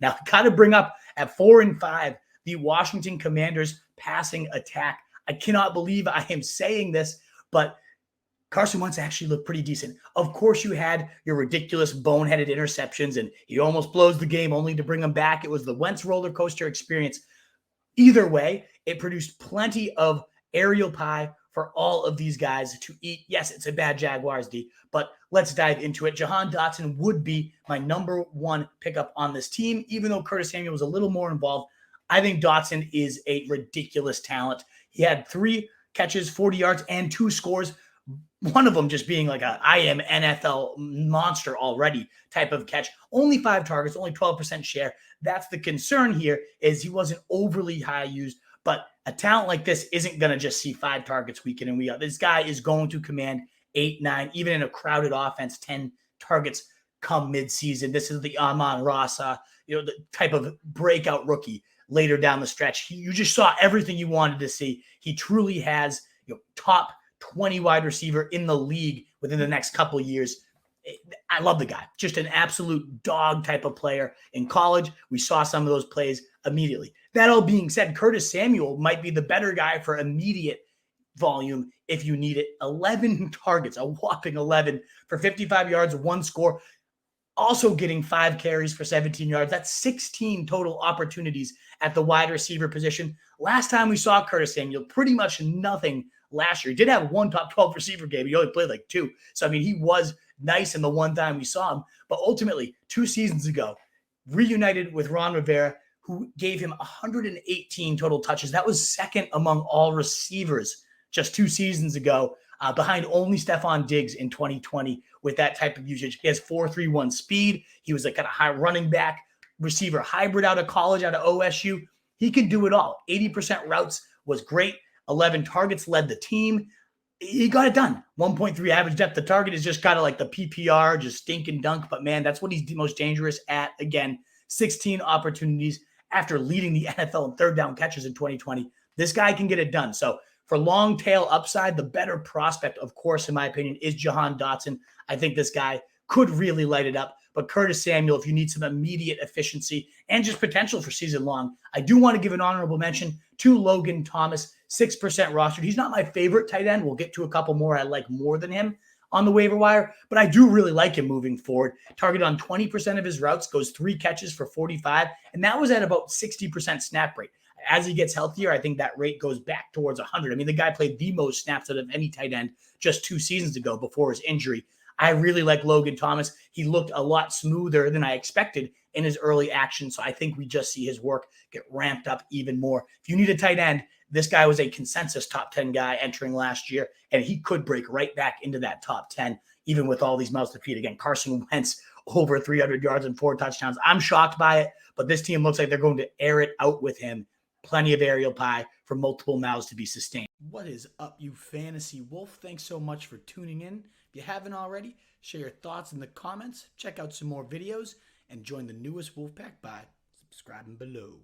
Now, got to bring up at 4-5, the Washington Commanders passing attack. I cannot believe I am saying this, but Carson Wentz actually looked pretty decent. Of course, you had your ridiculous boneheaded interceptions, and he almost blows the game only to bring them back. It was the Wentz roller coaster experience. Either way, it produced plenty of aerial pie for all of these guys to eat. Yes, it's a bad Jaguars D, but let's dive into it. Jahan Dotson would be my number one pickup on this team, even though Curtis Samuel was a little more involved. I think Dotson is a ridiculous talent. He had 3 catches, 40 yards, and 2 scores. One of them just being like a I am NFL monster already type of catch. Only 5 targets, only 12% share. That's the concern here, is he wasn't overly high used, but a talent like this isn't going to just see 5 targets week in and week out. This guy is going to command 8, 9, even in a crowded offense, 10 targets come midseason. This is the Amon-Ra, the type of breakout rookie later down the stretch. You just saw everything you wanted to see. He truly has top 20 wide receiver in the league within the next couple of years. I love the guy. Just an absolute dog type of player. In college, we saw some of those plays immediately. That all being said, Curtis Samuel might be the better guy for immediate volume if you need it. 11 targets, a whopping 11 for 55 yards, 1 score. Also getting 5 carries for 17 yards. That's 16 total opportunities at the wide receiver position. Last time we saw Curtis Samuel, pretty much nothing last year. He did have 1 top 12 receiver game. He only played like 2. So, I mean, he was nice in the one time we saw him. But ultimately, 2 seasons ago, reunited with Ron Rivera, who gave him 118 total touches. That was second among all receivers just 2 seasons ago, behind only Stephon Diggs in 2020 with that type of usage. He has 4.31 speed. He was a kind of high running back receiver hybrid out of college, out of OSU. He can do it all. 80% routes was great. 11 targets led the team. He got it done. 1.3 average depth of target is just kind of like the PPR, just stink and dunk. But, man, that's what he's the most dangerous at. Again, 16 opportunities after leading the NFL in third down catches in 2020. This guy can get it done. So, for long tail upside, the better prospect, of course, in my opinion, is Jahan Dotson. I think this guy could really light it up. But Curtis Samuel, if you need some immediate efficiency and just potential for season long, I do want to give an honorable mention to Logan Thomas, 6% rostered. He's not my favorite tight end. We'll get to a couple more I like more than him on the waiver wire, but I do really like him moving forward. Targeted on 20% of his routes, goes 3 catches for 45, and that was at about 60% snap rate. As he gets healthier, I think that rate goes back towards 100. I mean, the guy played the most snaps out of any tight end just 2 seasons ago before his injury. I really like Logan Thomas. He looked a lot smoother than I expected in his early action, so I think we just see his work get ramped up even more. If you need a tight end, this guy was a consensus top 10 guy entering last year, and he could break right back into that top 10, even with all these mouths to feed. Again, Carson Wentz, over 300 yards and 4 touchdowns. I'm shocked by it, but this team looks like they're going to air it out with him. Plenty of aerial pie for multiple mouths to be sustained. What is up, you fantasy wolf? Thanks so much for tuning in. If you haven't already, share your thoughts in the comments, check out some more videos, and join the newest Wolfpack by subscribing below.